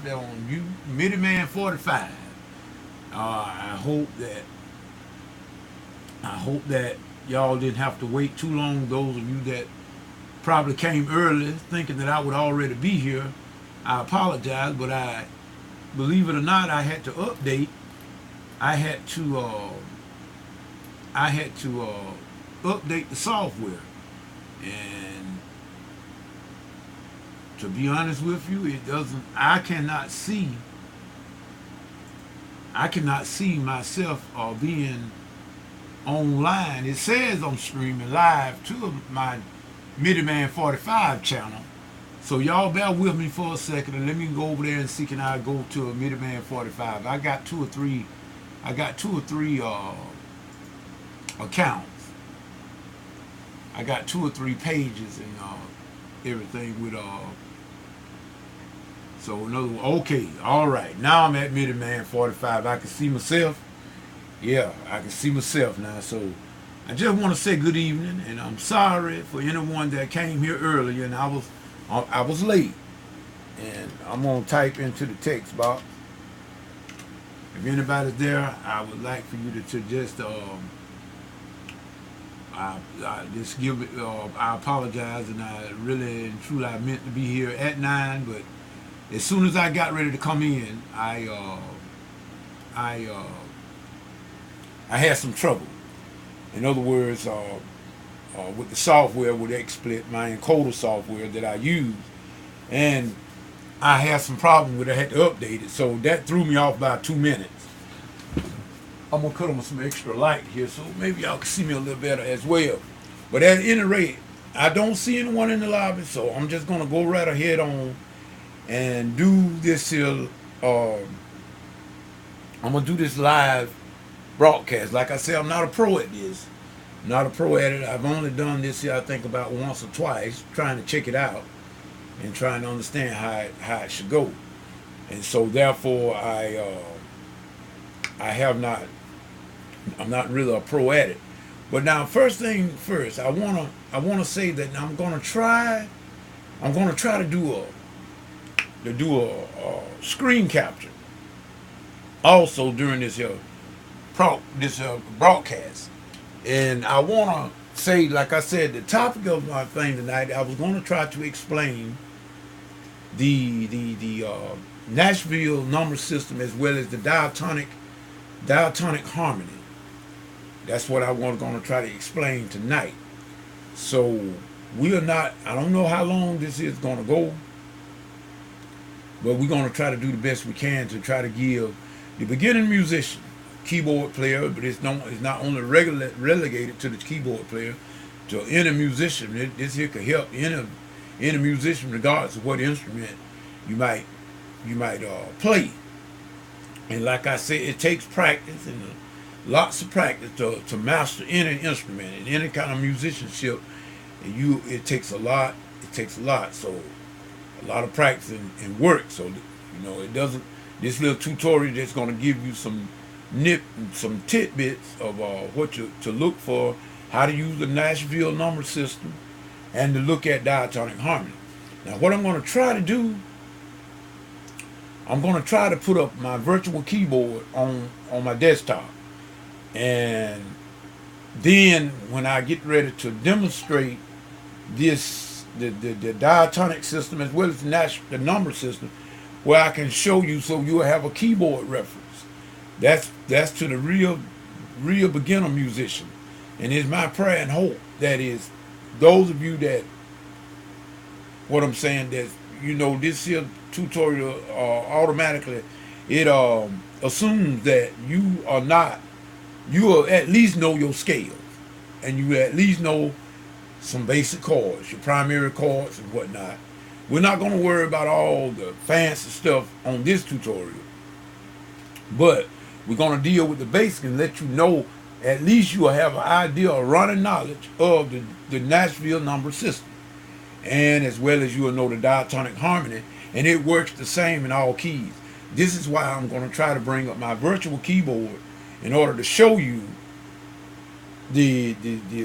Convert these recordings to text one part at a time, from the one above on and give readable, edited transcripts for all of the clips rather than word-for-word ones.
there on you, Midiman45. I hope that y'all didn't have to wait too long. Those of you that probably came early thinking that I would already be here, I apologize, but believe it or not, I had to update. I had to I had to update the software, and to be honest with you, it doesn't. I cannot see myself being online. It says I'm streaming live to my Midiman45 channel. So y'all bear with me for a second and let me go over there and see can I go to a Midiman45. I got two or three accounts. I got two or three pages and everything with so in other words, okay, all right. Now I'm at Midiman45. I can see myself. Yeah, I can see myself now. So I just want to say good evening, and I'm sorry for anyone that came here earlier and I was late. And I'm gonna type into the text box. If anybody's there, I would like for you to just I just give it. I apologize, and I really and truly I meant to be here at 9, but as soon as I got ready to come in, I I had some trouble. In other words, with the software with XSplit, my encoder software that I use, and I had some problem with it. I had to update it, so that threw me off by 2 minutes. I'm gonna cut on some extra light here, so maybe y'all can see me a little better as well. But at any rate, I don't see anyone in the lobby, so I'm just gonna go right ahead on and do this here. I'm gonna do this live broadcast. Like I said, I'm not a pro at this. I'm not a pro at it. I've only done this here, I think, about once or twice, trying to check it out and trying to understand how it should go. And so, therefore, I have not. I'm not really a pro at it. But now, first thing first, I wanna say that I'm gonna try. I'm gonna try to do a screen capture also during this broadcast. And I want to say, like I said, the topic of my thing tonight, I was going to try to explain the Nashville number system as well as the diatonic harmony. That's what I was going to try to explain tonight. So we are not. I don't know how long this is going to go, but we're going to try to do the best we can to try to give the beginning musician, keyboard player, but it's not only relegated to the keyboard player, to any musician. This here could help any musician regardless of what instrument you might play. And like I said, it takes practice and lots of practice to master any instrument and any kind of musicianship. And it takes a lot. It takes a lot. So a lot of practice and work. So it doesn't. This little tutorial that's going to give you some tidbits of what to look for, how to use the Nashville number system, and to look at diatonic harmony. Now, what I'm going to try to do, I'm going to try to put up my virtual keyboard on my desktop, and then when I get ready to demonstrate the diatonic system as well as the number system, where I can show you so you'll have a keyboard reference. That's to the real beginner musician. And it's my prayer and hope that is those of you that what I'm saying that this here tutorial automatically it assumes that you will at least know your scales and you at least know some basic chords, your primary chords and whatnot. We're not going to worry about all the fancy stuff on this tutorial, but we're going to deal with the basics and let you know at least you will have an idea or running knowledge of the Nashville number system, and as well as you will know the diatonic harmony, and it works the same in all keys. This is why I'm going to try to bring up my virtual keyboard in order to show you the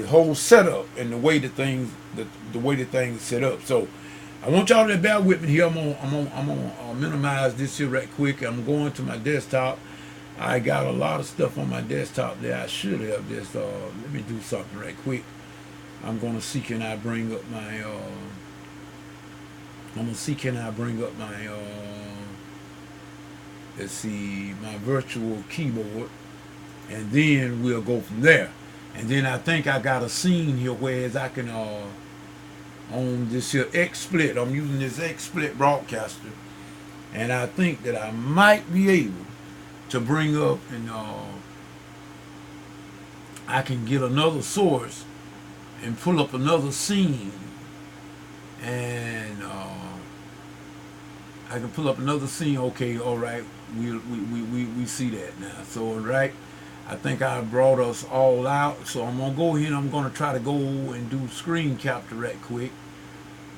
whole setup and the way the things is set up. So I want y'all to bear with me here. I'm gonna minimize this here right quick. I'm going to my desktop. I got a lot of stuff on my desktop there. I should have just let me do something right quick. I'm gonna see can I bring up my let's see, my virtual keyboard, and then we'll go from there. And then I think I got a scene here whereas I can on this here XSplit. I'm using this XSplit broadcaster, and I think that I might be able to bring up and I can get another source and pull up another scene, and I can pull up another scene. Okay, all right, we see that now. So all right, I think I brought us all out. So I'm gonna go here and I'm gonna try to go and do screen capture right quick.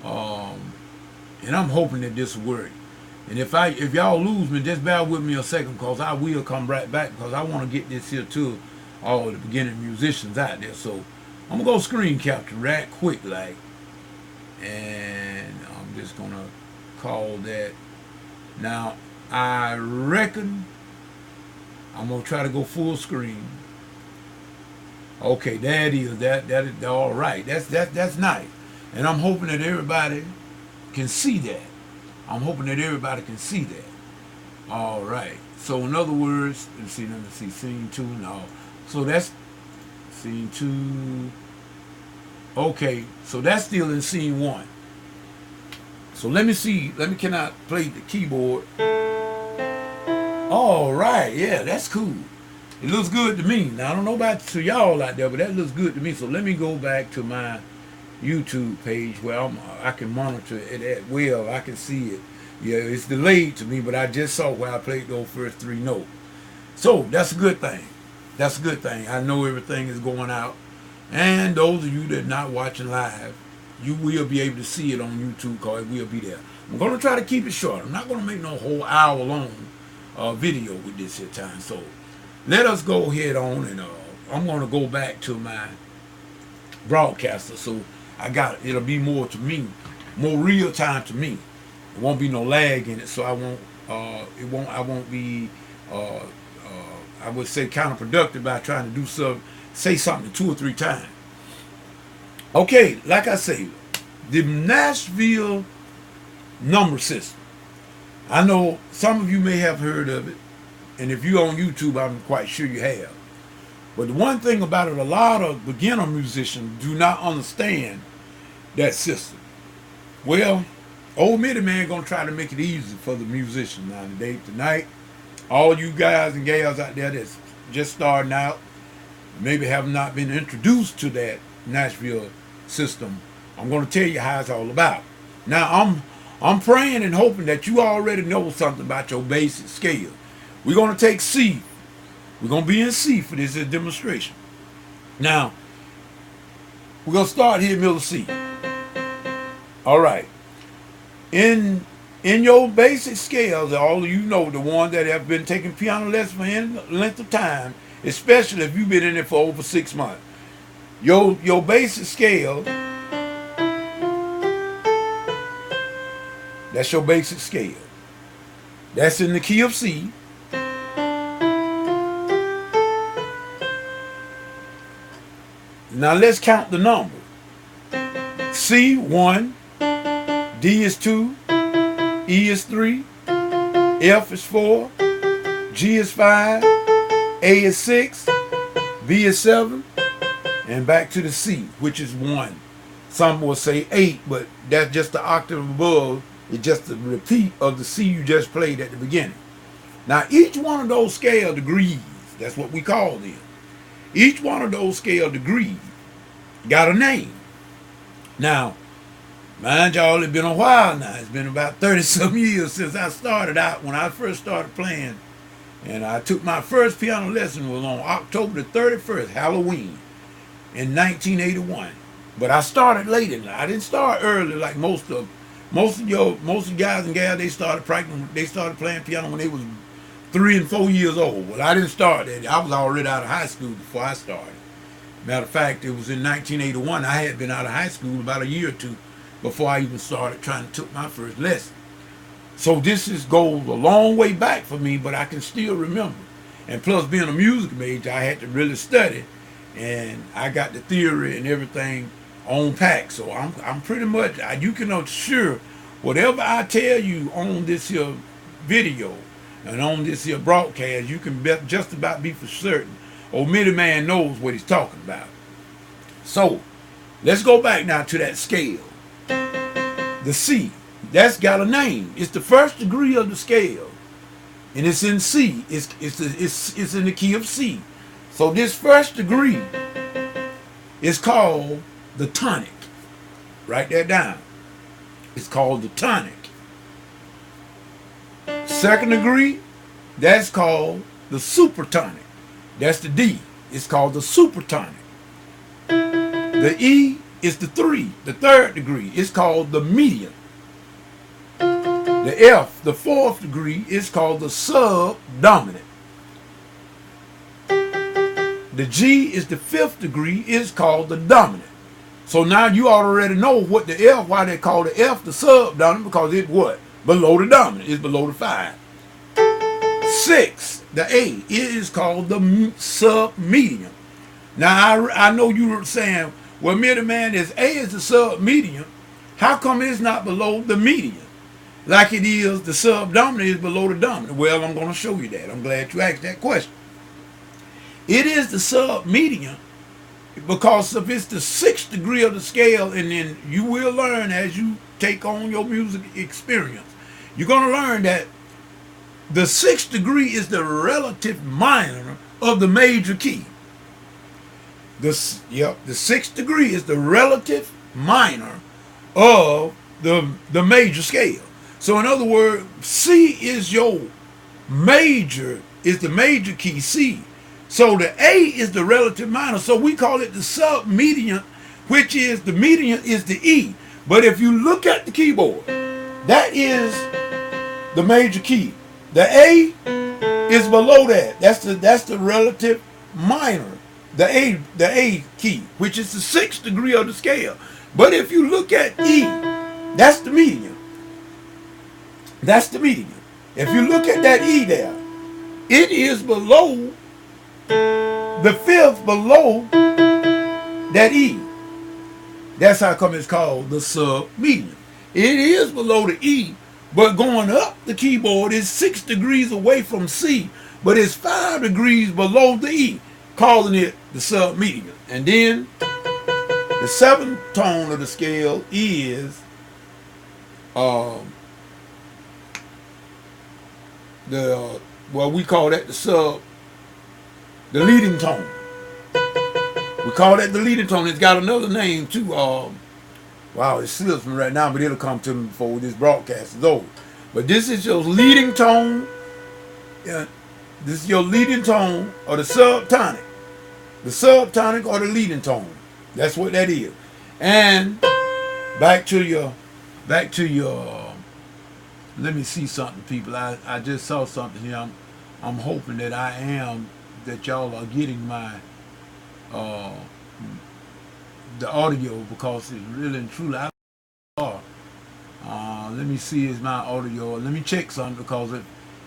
And I'm hoping that this will work. And if y'all lose me, just bear with me a second, because I will come right back, because I want to get this here to all the beginning musicians out there. So I'm gonna go screen capture right quick, like, and I'm just gonna call that. Now I reckon I'm gonna try to go full screen. Okay, that is all right. That's nice, and I'm hoping that everybody can see that. I'm hoping that everybody can see that. All right. So in other words, let me see, scene 2 now. So that's scene 2. Okay, so that's still in scene 1. So let me see. Can I play the keyboard? All right, yeah, that's cool. It looks good to me. Now I don't know about to y'all out there, but that looks good to me. So let me go back to my YouTube page where I can monitor it at well. I can see it. Yeah, it's delayed to me, but I just saw where I played those first 3 notes. So that's a good thing. That's a good thing. I know everything is going out. And those of you that are not watching live, you will be able to see it on YouTube, because it will be there. I'm going to try to keep it short. I'm not going to make no whole hour-long video with this here time. So let us go ahead on, and I'm going to go back to my broadcaster. So it'll be more to me, more real time to me. It won't be no lag in it, so I won't be I would say counterproductive by trying to say something 2 or 3 times. Okay, like I say, the Nashville number system. I know some of you may have heard of it, and if you're on YouTube, I'm quite sure you have. But the one thing about it, a lot of beginner musicians do not understand that system. Well, old Midiman gonna try to make it easy for the musicians now today. Tonight, all you guys and gals out there that's just starting out, maybe have not been introduced to that Nashville system, I'm gonna tell you how it's all about. Now I'm praying and hoping that you already know something about your basic scale. We're gonna take C. We're gonna be in C for this demonstration. Now, we're gonna start here middle C. All right. In your basic scales, all of you know, the ones that have been taking piano lessons for any length of time, especially if you've been in it for over 6 months, your basic scale, that's your basic scale. That's in the key of C. Now let's count the number. C 1, D is 2, E is 3, F is 4, G is 5, A is 6, B is 7, and back to the C, which is 1. Some will say 8, but that's just the octave above. It's just a repeat of the C you just played at the beginning. Now each one of those scale degrees, that's what we call them. Each one of those scale degrees got a name. Now, mind y'all, it's been a while now. It's been about 30-some years since I started out. When I first started playing, and I took my first piano lesson was on October the 31st, Halloween, in 1981. But I started later. I didn't start early like most of guys and gals. They started practicing. They started playing piano when they was 3 and 4 years old. Well, I didn't start that. I was already out of high school before I started. Matter of fact, it was in 1981. I had been out of high school about a year or 2, before I even started trying to took my first lesson. So this goes a long way back for me, but I can still remember. And plus, being a music major, I had to really study, and I got the theory and everything on pack. So I'm pretty much, you can assure whatever I tell you on this here video and on this here broadcast, you can just about be for certain. Old Midiman knows what he's talking about. So let's go back now to that scale. The C, that's got a name. It's the first degree of the scale, and it's in C. It's in the key of C. So this first degree is called the tonic. Write that down. It's called the tonic. Second degree, that's called the supertonic. That's the D. It's called the supertonic. The E is the third degree. It's called the median. The F, the fourth degree, is called the subdominant. The G is the fifth degree, is called the dominant. So now you already know what the F, why they call the F the subdominant, because it's what? Below the dominant. It's below the 5. 6, the A, it is called the submedium. Now I know you were saying, well, Midiman, is A is the submedium, how come it's not below the median? Like it is, the subdominant is below the dominant. Well, I'm going to show you that. I'm glad you asked that question. It is the submedian because if it's the 6th degree of the scale, and then you will learn as you take on your music experience, you're going to learn that the 6th degree is the relative minor of the major key. The 6th degree is the relative minor of the major scale. So in other words, C is your major, is the major key, C. So the A is the relative minor. So we call it the submedian, which is the median is the E. But if you look at the keyboard, that is the major key. The A is below that. That's the relative minor. The A key, which is the 6th degree of the scale. But if you look at E, that's the median. That's the median. If you look at that E there, it is below the 5th, below that E. That's how come it's called the submedian. It is below the E, but going up the keyboard is 6 degrees away from C, but it's 5 degrees below the E, calling it the submedian. And then the 7th tone of the scale is we call that the leading tone. We call that the leading tone. It's got another name too. Wow, it slips me right now, but it'll come to me before this broadcast is over. But this is your leading tone. Yeah, this is your leading tone or the subtonic. The subtonic or the leading tone. That's what that is. And back to your let me see something, people. I just saw something here. I'm hoping that y'all are getting my the audio, because it's really and truly I are. Let me see, is my audio. Let me check something, because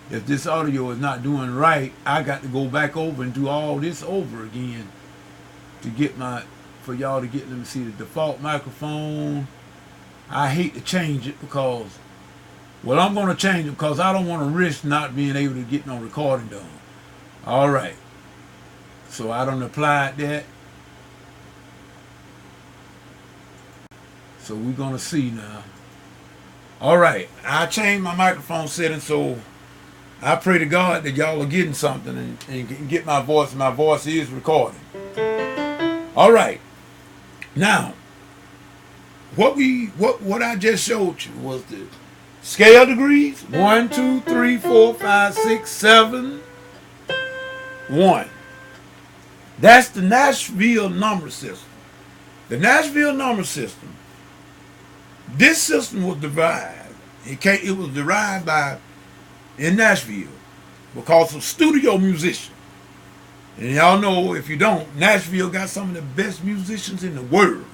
if this audio is not doing right, I got to go back over and do all this over again to get for y'all to get. Let me see, the default microphone. I hate to change it because, well, I'm going to change it because I don't want to risk not being able to get no recording done. All right. So I done applied that. So we're going to see now. All right. I changed my microphone setting, so I pray to God that y'all are getting something and can get my voice. My voice is recording. All right. Now, what I just showed you was the scale degrees. 1, 2, 3, 4, 5, 6, 7, 1. That's the Nashville number system. The Nashville number system. This system was derived. It was derived in Nashville because of studio musicians. And y'all know, if you don't, Nashville got some of the best musicians in the world.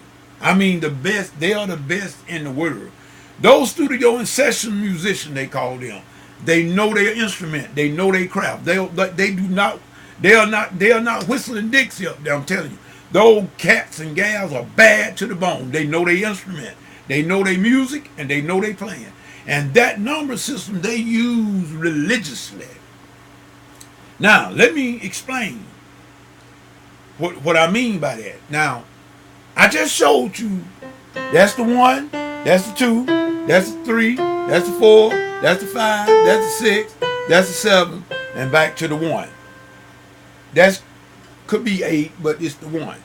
I mean, the best. They are the best in the world. Those studio and session musicians, they call them. They know their instrument. They know their craft. They do not. They are not. They are not whistling Dixie up there. I'm telling you, those cats and gals are bad to the bone. They know their instrument. They know their music, and they know they playing. And that number system they use religiously. Now, let me explain what I mean by that. Now, I just showed you that's the 1, that's the 2, that's the 3, that's the 4, that's the 5, that's the 6, that's the 7, and back to the 1. That's could be 8, but it's the 1.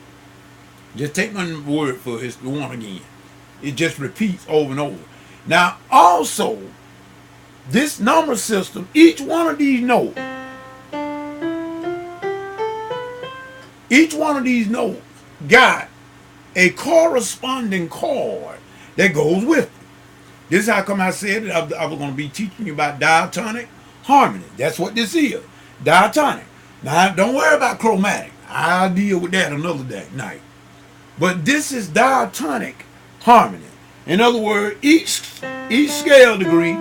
Just take my word for it, it's the 1 again. It just repeats over and over. Now, also, this number system, each one of these notes got a corresponding chord that goes with it. This is how come I said it. I was going to be teaching you about diatonic harmony. That's what this is. Diatonic. Now, don't worry about chromatic. I'll deal with that another night. But this is diatonic harmony. In other words, each scale degree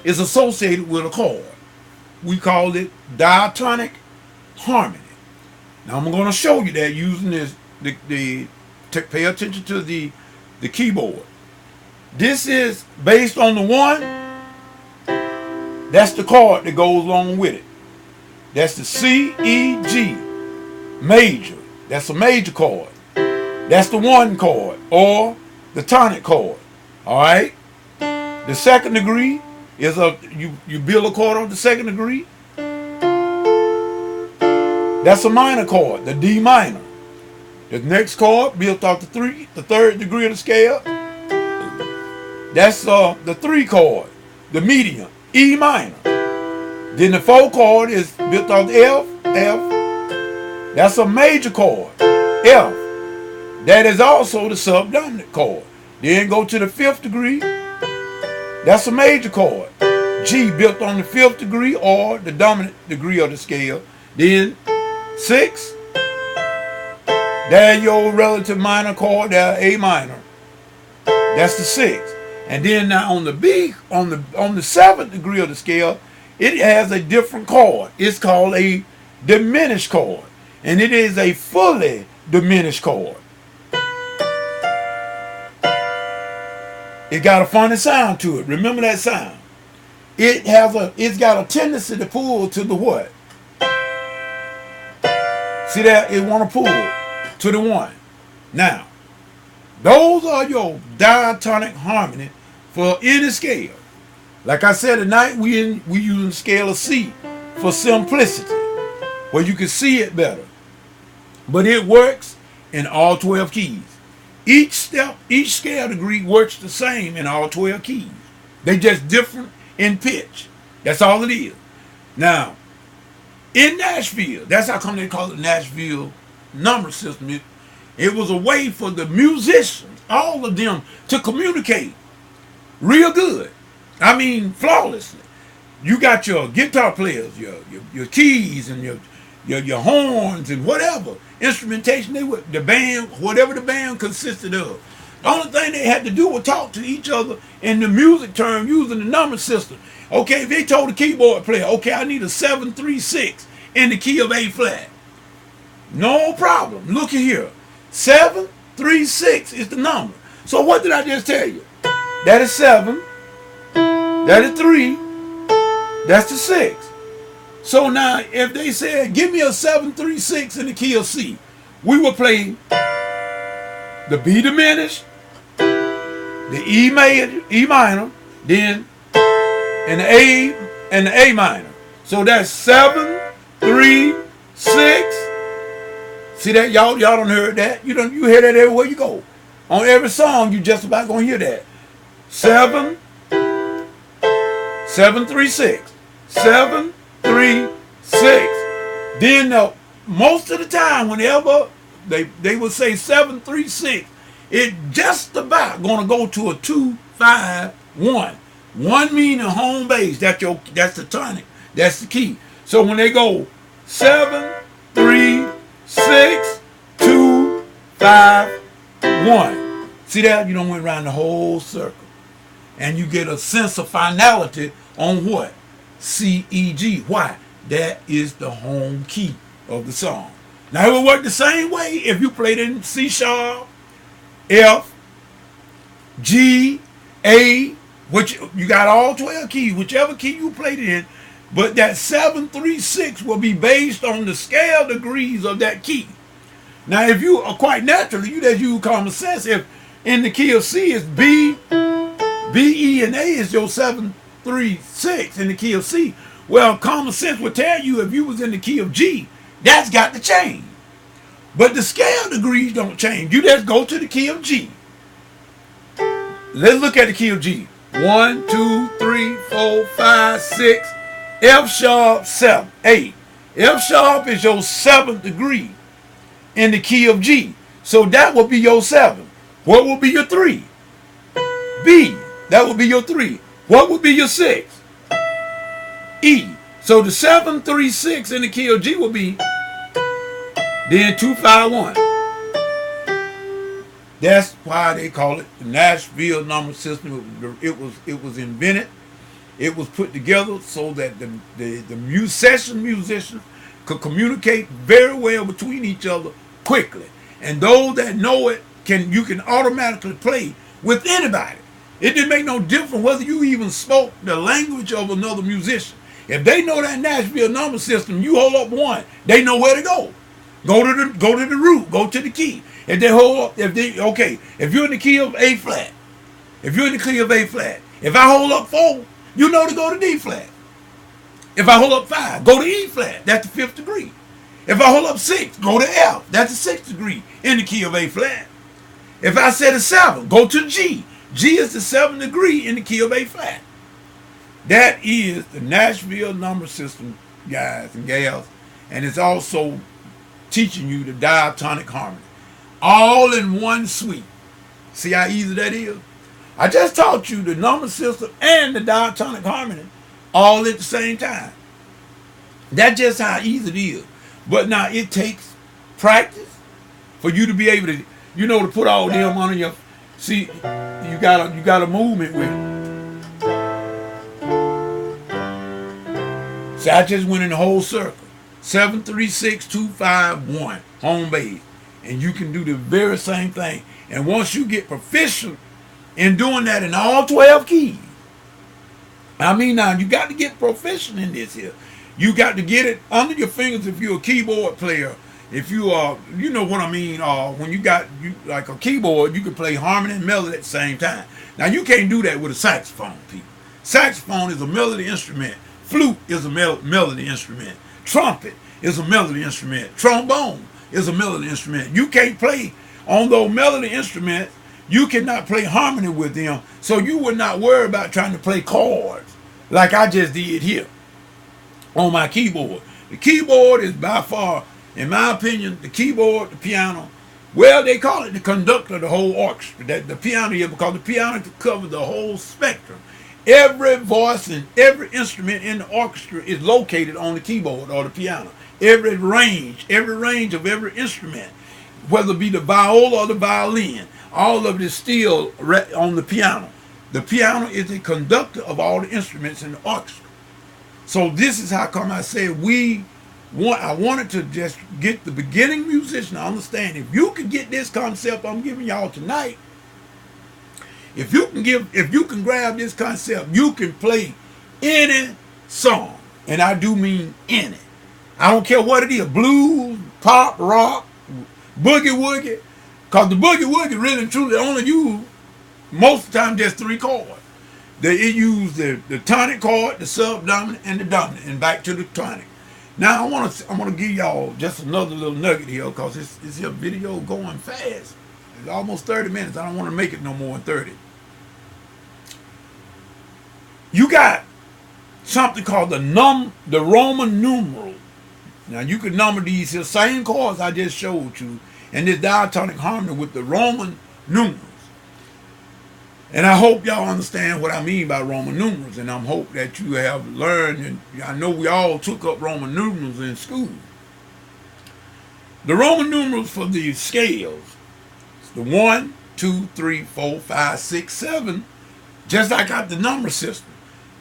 is associated with a chord. We call it diatonic harmony. Now I'm going to show you that using this. Pay attention to the keyboard. This is based on the 1. That's the chord that goes along with it. That's the C, E, G major. That's a major chord. That's the 1 chord or the tonic chord. All right. The second degree is you build a chord on the second degree. That's a minor chord, the D minor. The next chord built off the third degree of the scale. That's the 3 chord, the medium, E minor. Then the 4 chord is built off the F. That's a major chord, F. That is also the subdominant chord. Then go to the 5th degree. That's a major chord, G, built on the 5th degree or the dominant degree of the scale. Then 6. There's your relative minor chord, there, A minor. That's the 6. And then now on the B, on the 7th degree of the scale, it has a different chord. It's called a diminished chord. And it is a fully diminished chord. It got a funny sound to it. Remember that sound. It's got a tendency to pull to the what? See that? It want to pull to the 1. Now, those are your diatonic harmony for any scale. Like I said tonight, we using the scale of C for simplicity, where you can see it better. But it works in all 12 keys. Each scale degree works the same in all 12 keys. They just different in pitch. That's all it is. Now, in Nashville, that's how come they call it Nashville number system. It was a way for the musicians, all of them, to communicate real good. I mean, flawlessly. You got your guitar players, your keys, and your horns and whatever instrumentation the band, whatever the band consisted of. The only thing they had to do was talk to each other in the music term using the number system. Okay, if they told the keyboard player, okay, I need a 7-3-6 in the key of A flat. No problem. Look at here. 7-3-6 is the number. So what did I just tell you? That is 7. That is 3. That's the 6. So now, if they said, give me a 7-3-6 in the key of C, we would play the B diminished, the E minor, then and the A minor. So that's 7-3-6. See that? Y'all done heard that. You hear that everywhere you go. On every song, you just about gonna hear that. 7-3-6. 7-3-6. Then most of the time, whenever they would say 7-3-6, it just about gonna go to a 2-5-1. 1 meaning home base. That's the tonic. That's the key. So when they go 7-3-6-2-5, 5, 1. See that? You don't went around the whole circle. And you get a sense of finality on what? C, E, G. Why? That is the home key of the song. Now it will work the same way if you played in C sharp, F, G, A, which you got all 12 keys, whichever key you played it in, but that 7, 3, 6 will be based on the scale degrees of that key. Now if you are quite naturally, you just use common sense. If in the key of C is B, E, and A is your 7, 3, 6 in the key of C. Well, common sense would tell you if you was in the key of G, that's got to change. But the scale degrees don't change. You just go to the key of G. Let's look at the key of G. 1, 2, 3, 4, 5, 6. F sharp, 7, 8. F sharp is your 7th degree in the key of G. So that will be your 7. What will be your 3? B. That will be your 3. What will be your 6? E. So the 7, 3, 6 in the key of G will be then 2, 5, 1. That's why they call it the Nashville number system. It was invented. It was put together so that the musicians could communicate very well between each other quickly. And those that know it you can automatically play with anybody. It didn't make no difference whether you even spoke the language of another musician. If they know that Nashville number system, you hold up 1, they know where to go. Go to the root, go to the key. If they hold up, if you're in the key of A flat, if I hold up 4, you know to go to D flat. If I hold up 5, go to E flat. That's the 5th degree. If I hold up 6, go to F. That's the 6th degree in the key of A flat. If I said a 7, go to G. G is the 7th degree in the key of A flat. That is the Nashville number system, guys and gals. And it's also teaching you the diatonic harmony. All in one suite. See how easy that is? I just taught you the number system and the diatonic harmony all at the same time. That's just how easy it is. But now it takes practice for you to be able to, to put all them under your. See, you got a movement with it. See, I just went in the whole circle. 7, 3, 6, 2, 5, 1. Home base. And you can do the very same thing. And once you get proficient in doing that in all 12 keys, now you got to get proficient in this here. You got to get it under your fingers if you're a keyboard player. If you are, you know what I mean, when you like a keyboard, you can play harmony and melody at the same time. Now you can't do that with a saxophone, people. Saxophone is a melody instrument. Flute is a melody instrument. Trumpet is a melody instrument. Trombone is a melody instrument. You can't play on those melody instruments. You cannot play harmony with them. So you would not worry about trying to play chords like I just did here on my keyboard. The keyboard is by far, in my opinion, the keyboard, the piano, well, they call it the conductor of the whole orchestra. That the piano here, because the piano covers the whole spectrum. Every voice and every instrument in the orchestra is located on the keyboard or the piano. Every range of every instrument, whether it be the viola or the violin, all of it is still on the piano. The piano is the conductor of all the instruments in the orchestra. So this is how come I said I wanted to just get the beginning musician to understand. If you can get this concept I'm giving y'all tonight, if you can grab this concept, you can play any song. And I do mean any. I don't care what it is, blues, pop, rock, boogie woogie. Because the boogie woogie really and truly only use, most of the time, just 3 chords. It use the tonic chord, the subdominant, and the dominant, and back to the tonic. Now I want to give y'all just another little nugget here, because this here video going fast. It's almost 30 minutes. I don't want to make it no more than 30. You got something called the Roman numeral. Now you can number these here same chords I just showed you in this diatonic harmony with the Roman numerals. And I hope y'all understand what I mean by Roman numerals, and I hope that you have learned, and I know we all took up Roman numerals in school. The Roman numerals for the scales the 1, 2, 3, 4, 5, 6, 7, just like I got the number system.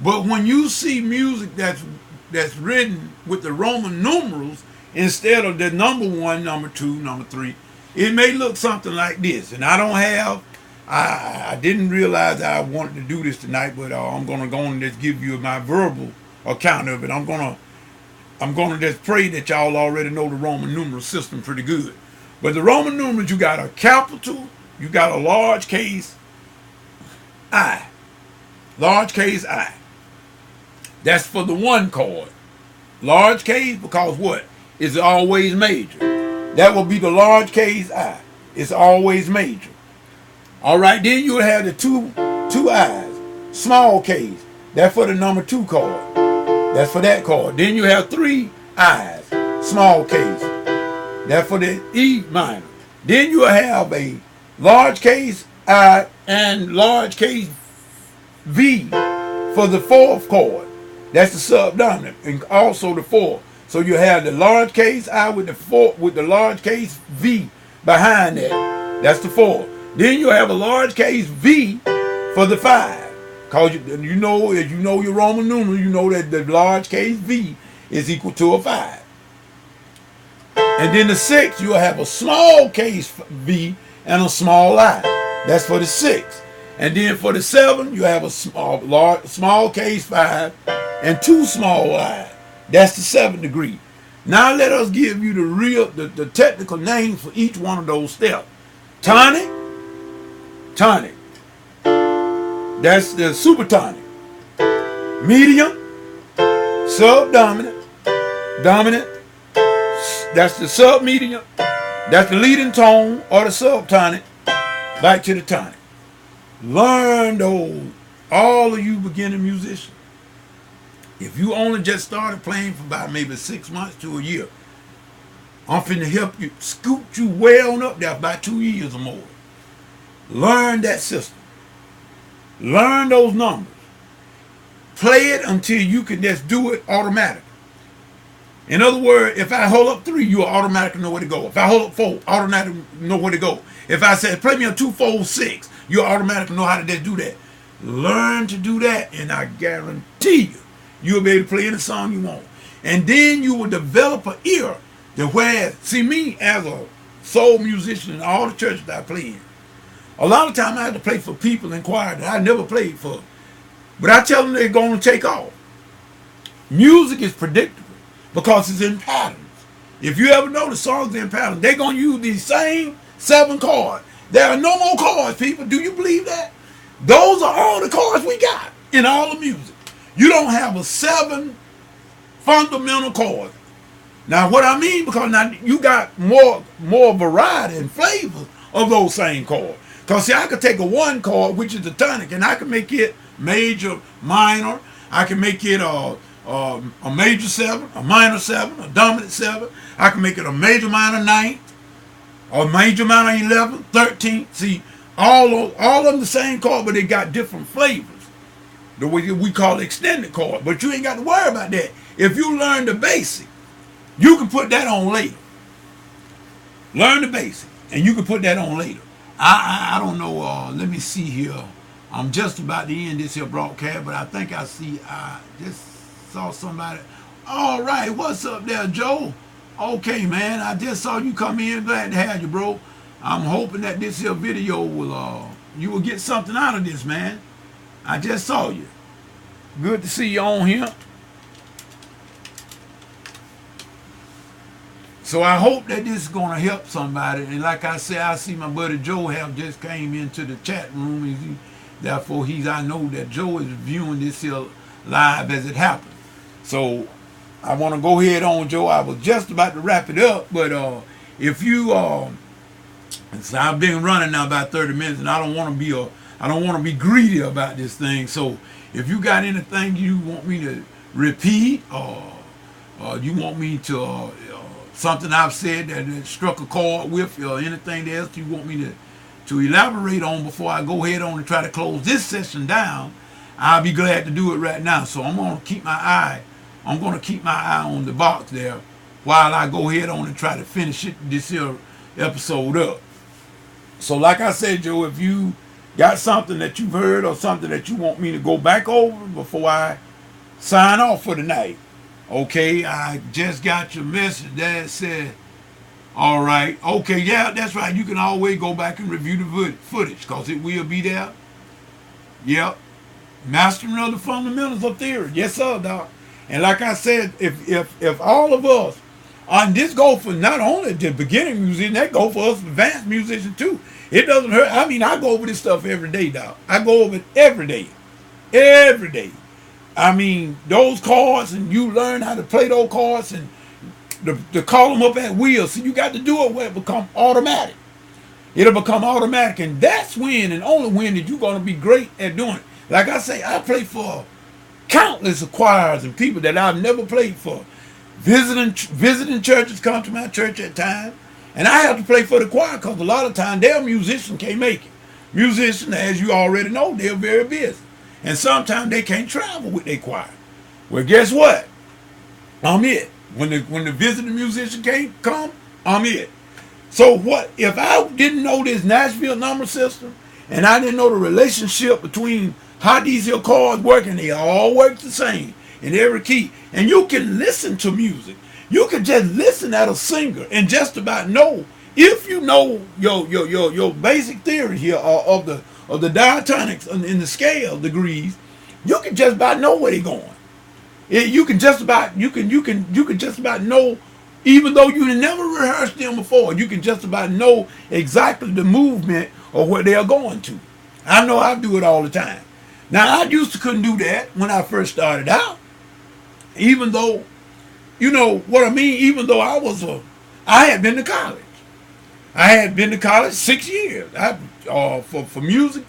But when you see music that's written with the Roman numerals instead of the number 1, number 2, number 3, it may look something like this. And I didn't realize I wanted to do this tonight, but I'm gonna go and just give you my verbal account of it. I'm gonna just pray that y'all already know the Roman numeral system pretty good. But the Roman numerals, you got a capital, you got a large case I. Large case I. That's for the 1 chord. Large case because what? It's always major. That will be the large case I. It's always major. All right, then you have the two I's. Small case. That's for the number 2 chord. That's for that chord. Then you have 3 I's. Small case. That's for the E minor. Then you have a large case I and large case V for the 4th chord. That's the subdominant, and also the 4th. So you have the large case I with the large case V behind that. That's the 4th. Then you have a large case V for the 5. Cause you know your Roman numeral, you know that the large case V is equal to a 5. And then the 6, you'll have a small case V and a small I. That's for the 6. And then for the 7, you have a small case 5 and 2 small I. That's the 7th degree. Now let us give you the technical names for each one of those steps. Tonic. That's the supertonic. Medium, subdominant, dominant. That's the submedium. That's the leading tone or the subtonic. Back to the tonic. Learn those, all of you beginning musicians. If you only just started playing for about maybe 6 months to a year, I'm finna help you, scoot you way on up there about 2 years or more. Learn that system. Learn those numbers. Play it until you can just do it automatically. In other words, if I hold up 3, you'll automatically know where to go. If I hold up 4, automatically know where to go. If I say, play me a 2, 4, 6, you'll automatically know how to just do that. Learn to do that, and I guarantee you'll be able to play any song you want. And then you will develop an ear to where, see me as a soul musician in all the churches that I play in, a lot of time I have to play for people in choir that I never played for. But I tell them they're going to take off. Music is predictable because it's in patterns. If you ever know the songs in patterns, they're going to use these same 7 chords. There are no more chords, people. Do you believe that? Those are all the chords we got in all the music. You don't have a 7 fundamental chords. Now, what I mean, because now you got more variety and flavor of those same chords. Because, see, I could take a 1 chord, which is the tonic, and I can make it major, minor. I can make it a major 7, a minor 7, a dominant 7. I can make it a major minor 9th, a major minor 11th, 13th. See, all of them the same chord, but they got different flavors. The way we call it extended chord. But you ain't got to worry about that. If you learn the basic, you can put that on later. Learn the basic, and you can put that on later. I don't know. Let me see here. I'm just about to end this here broadcast, but I think I just saw somebody. All right, what's up there, Joe? Okay, man, I just saw you come in. Glad to have you, bro. I'm hoping that this here video will, you will get something out of this, man. I just saw you. Good to see you on here. So I hope that this is going to help somebody. And like I said, I see my buddy Joe have just came into the chat room. Therefore, I know that Joe is viewing this here live as it happens. So I want to go ahead on, Joe. I was just about to wrap it up. But if you, so I've been running now about 30 minutes, and I don't want to be greedy about this thing. So if you got anything you want me to repeat, or you want me to something I've said that struck a chord with, or anything else you want me to elaborate on before I go ahead on and try to close this session down, I'll be glad to do it right now. So I'm going to keep my eye on the box there while I go ahead on and try to finish this here episode up. So like I said, Joe, if you got something that you've heard or something that you want me to go back over before I sign off for the night. Okay, I just got your message that said, all right, okay, yeah, that's right. You can always go back and review the footage because it will be there. Yep. Mastering of the fundamentals of theory. Yes, sir, Doc. And like I said, if all of us, and this go for not only the beginning musician, that go for us advanced musicians too. It doesn't hurt. I mean, I go over this stuff every day, Doc. I go over it every day. Every day. I mean, those chords, and you learn how to play those chords and to call them up at will. So you got to do it where it become automatic. It'll become automatic, and that's when and only when that you're going to be great at doing it. Like I say, I play for countless choirs and people that I've never played for. Visiting churches come to my church at times, and I have to play for the choir because a lot of times their musician can't make it. Musicians, as you already know, they're very busy. And sometimes they can't travel with their choir. Well, guess what? I'm it. When the visiting musician can't come, I'm it. So what if I didn't know this Nashville number system and I didn't know the relationship between how these here chords work, and they all work the same in every key. And you can listen to music. You can just listen at a singer and just about know, if you know your basic theory here of the diatonics in the scale degrees, you can just about know where they're going. You can just about know, even though you never rehearsed them before, you can just about know exactly the movement or where they are going to. I know I do it all the time. Now, I used to couldn't do that when I first started out. Even though, you know what I mean, even though I had been to college. I had been to college 6 years for music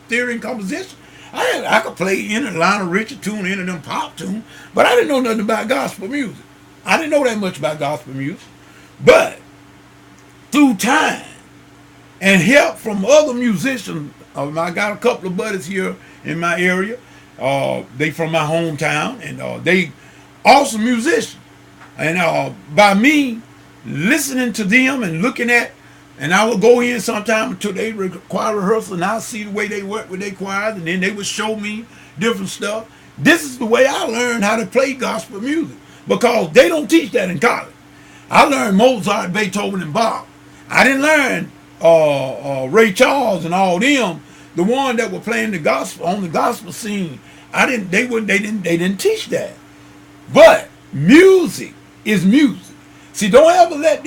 theory and composition. I could play any Lionel Richie tune, any of them pop tunes, but I didn't know nothing about gospel music. I didn't know that much about gospel music. But through time and help from other musicians, I got a couple of buddies here in my area. They from my hometown, and they awesome musicians. And by me listening to them and looking at, and I would go in sometime to their choir rehearsal, and I'll see the way they work with their choirs, and then they would show me different stuff. This is the way I learned how to play gospel music, because they don't teach that in college. I learned Mozart, Beethoven, and Bach. I didn't learn Ray Charles and all them, the one that were playing the gospel on the gospel scene. They didn't teach that. But music is music. See, don't ever let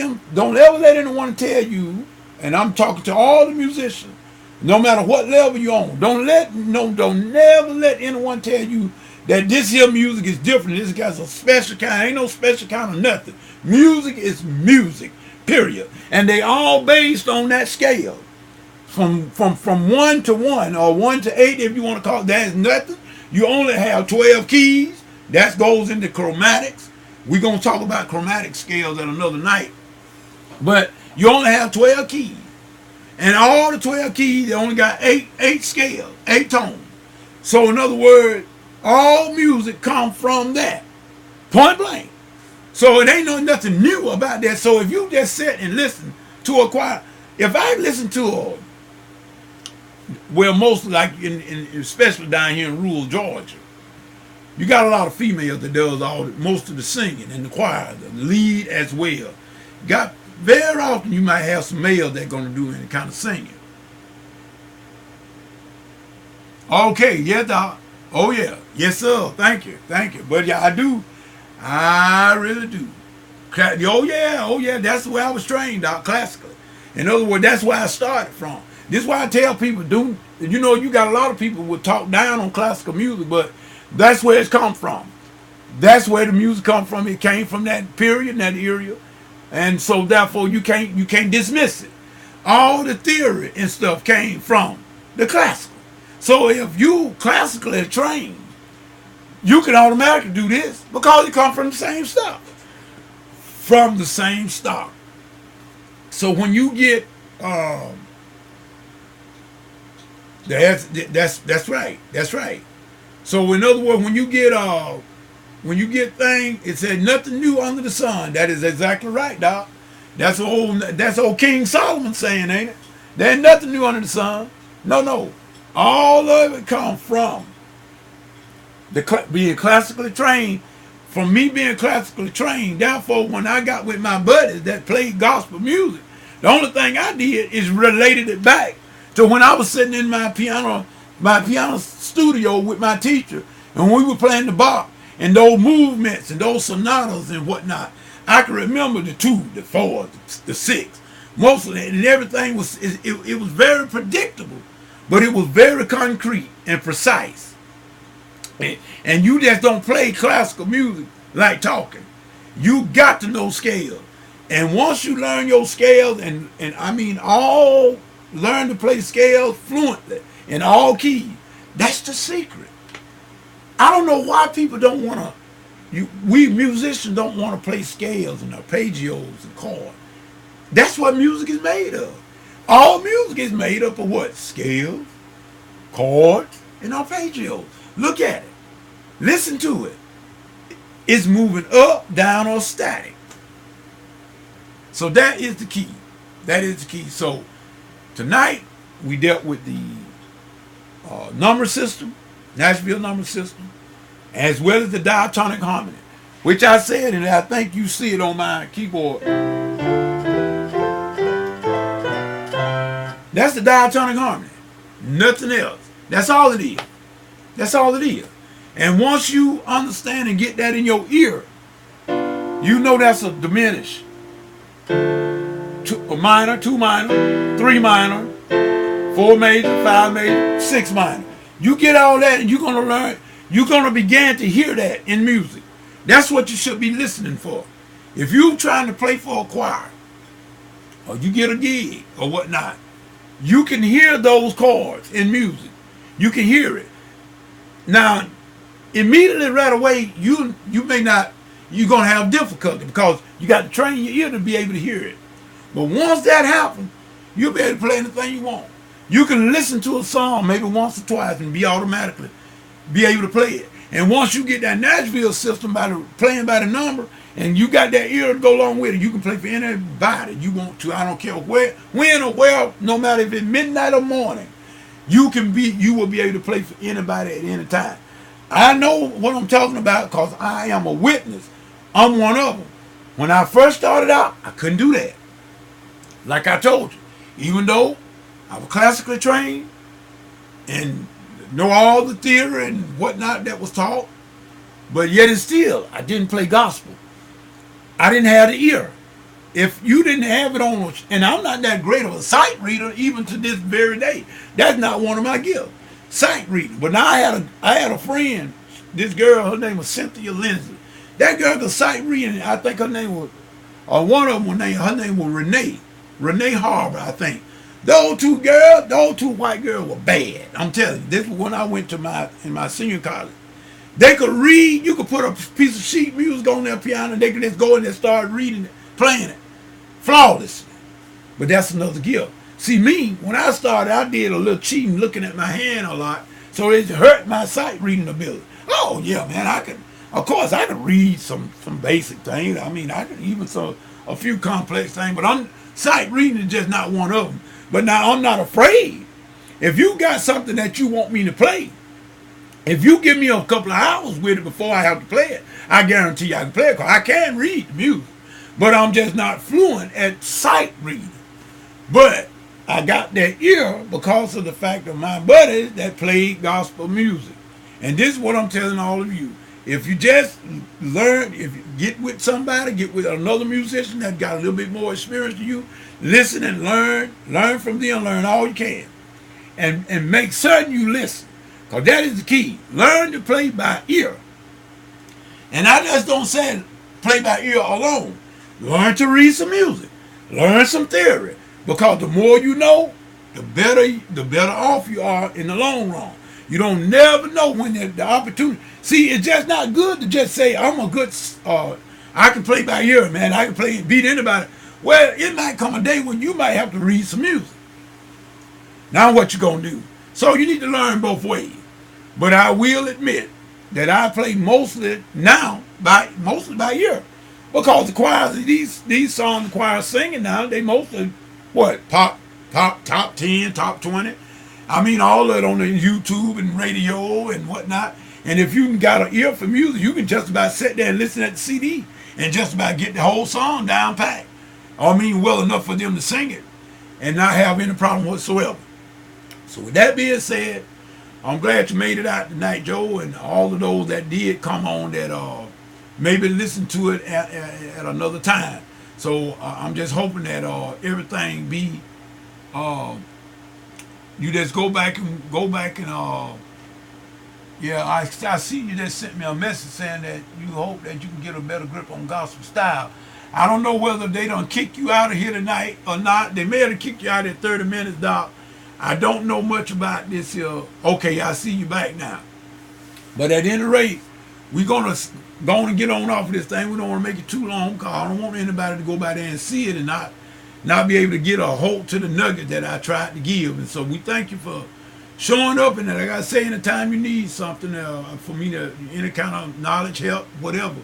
anyone tell you, and I'm talking to all the musicians, no matter what level you're on, don't never let anyone tell you that this here music is different. This guy's a special kind. Ain't no special kind of nothing. Music is music, period. And they all based on that scale. From 1 to 1 or 1 to 8, if you want to call it, that's nothing. You only have 12 keys. That goes into chromatics. We're going to talk about chromatic scales at another night. But you only have 12 keys. And all the 12 keys, they only got 8 scales, 8 tones. So in other words, all music comes from that. Point blank. So it ain't nothing new about that. So if you just sit and listen to a choir, if I listen to mostly like especially down here in rural Georgia, you got a lot of females that does most of the singing in the choir, the lead as well. Very often you might have some males that are going to do any kind of singing. Okay, yeah, Doc. Oh yeah, yes sir. Thank you. But yeah, I do. I really do. Oh yeah. That's the way I was trained, Doc, classically. In other words, that's where I started from. This is why I tell people, you got a lot of people who will talk down on classical music, but that's where it's come from. That's where the music come from. It came from that period, that area. And so therefore you can't dismiss it. All the theory and stuff came from the classical. So if you classically trained, you can automatically do this because it comes from the same stuff. From the same stock. So when you get that's right. So in other words, when you get things, it said nothing new under the sun. That is exactly right, Doc. That's old King Solomon saying, ain't it? There ain't nothing new under the sun. No, no. All of it comes from being classically trained. From me being classically trained, therefore, when I got with my buddies that played gospel music, the only thing I did is related it back to when I was sitting in my piano studio with my teacher, and we were playing the Bach and those movements and those sonatas and whatnot. I can remember the 2, the 4, the 6, mostly, and everything it was very predictable, but it was very concrete and precise. And you just don't play classical music like talking. You got to know scales. And once you learn your scales, and I mean learn to play scales fluently in all keys, that's the secret. I don't know why people don't want to, we musicians don't want to play scales and arpeggios and chords. That's what music is made of. All music is made up of what? Scales, chords, and arpeggios. Look at it. Listen to it. It's moving up, down, or static. So that is the key. That is the key. So tonight we dealt with the number system, Nashville number system, as well as the diatonic harmony, which I said, and I think you see it on my keyboard. That's the diatonic harmony. Nothing else. That's all it is. That's all it is. And once you understand and get that in your ear, you know that's a diminished. A minor, 2 minor, 3 minor, 4 major, 5 major, 6 minor. You get all that and you're going to learn, you're going to begin to hear that in music. That's what you should be listening for. If you're trying to play for a choir, or you get a gig or whatnot, you can hear those chords in music. You can hear it. Now, immediately right away, you may not, you're going to have difficulty because you got to train your ear to be able to hear it. But once that happens, you'll be able to play anything you want. You can listen to a song maybe once or twice and be automatically be able to play it. And once you get that Nashville system playing by the number, and you got that ear to go along with it, you can play for anybody you want to. I don't care where, when or where, no matter if it's midnight or morning, you will be able to play for anybody at any time. I know what I'm talking about because I am a witness. I'm one of them. When I first started out, I couldn't do that. Like I told you, even though I was classically trained and know all the theory and whatnot that was taught, but yet and still, I didn't play gospel. I didn't have the ear. If you didn't have it on, and I'm not that great of a sight reader even to this very day. That's not one of my gifts, sight reading. But now I had a friend, this girl, her name was Cynthia Lindsay. That girl could sight read, and I think her name was, or one of them, her name was Renee Harbor, I think. Those two white girls were bad. I'm telling you, this was when I went to in my senior college. They could read. You could put a piece of sheet music on their piano, and they could just go in and start reading it, playing it, flawlessly. But that's another gift. See, me, when I started, I did a little cheating, looking at my hand a lot, so it hurt my sight reading ability. Oh yeah, man, of course, I could read some basic things. I mean, I could even a few complex things, but sight reading is just not one of them. But now I'm not afraid. If you got something that you want me to play, if you give me a couple of hours with it before I have to play it, I guarantee I can play it because I can read the music. But I'm just not fluent at sight reading. But I got that ear because of the fact of my buddies that played gospel music. And this is what I'm telling all of you. If you just learn, if you get with somebody, get with another musician that got a little bit more experience than you, listen and learn from them, learn all you can. And make certain you listen, because that is the key. Learn to play by ear. And I just don't say play by ear alone. Learn to read some music. Learn some theory, because the more you know, the better off you are in the long run. You don't never know when the opportunity. See, it's just not good to just say, I'm a good, I can play by ear, man. I can beat anybody. Well, it might come a day when you might have to read some music. Now what you going to do? So you need to learn both ways. But I will admit that I play mostly by ear. Because the choirs, these songs the choirs singing now, they mostly, pop, top 10, top 20. I mean, all of it on the YouTube and radio and whatnot. And if you got an ear for music, you can just about sit there and listen at the CD and just about get the whole song down pat. I mean, well enough for them to sing it and not have any problem whatsoever. So with that being said, I'm glad you made it out tonight, Joe, and all of those that did come on that maybe listen to it at another time. So I'm just hoping that everything be you just go back and yeah, I see you just sent me a message saying that you hope that you can get a better grip on gospel style. I don't know whether they done kick you out of here tonight or not. They may have kicked you out at 30 minutes, Doc. I don't know much about this here. Okay, I see you back now. But at any rate, we're going to go on and get on off of this thing. We don't want to make it too long because I don't want anybody to go by there and see it and not be able to get a hold to the nugget that I tried to give. And so we thank you for showing up, and like I say, anytime you need something for me to, any kind of knowledge, help, whatever,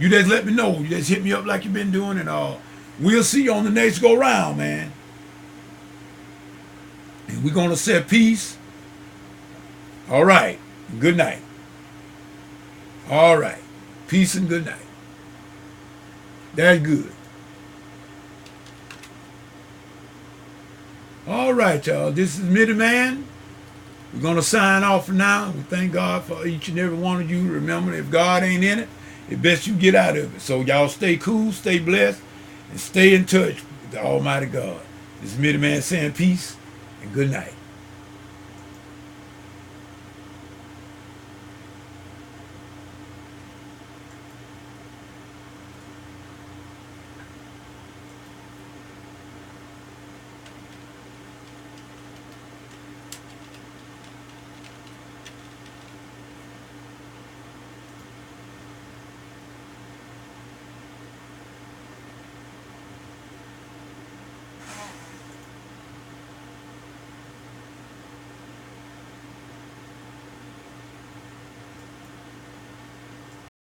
you just let me know. You just hit me up like you've been doing, and we'll see you on the next go round, man. And we're going to say peace. All right. Good night. All right. Peace and good night. That's good. All right, y'all. This is Midiman. We're going to sign off for now. We thank God for each and every one of you. Remember, if God ain't in it, it's best you get out of it. So y'all stay cool, stay blessed, and stay in touch with the Almighty God. This is Midiman saying peace and good night.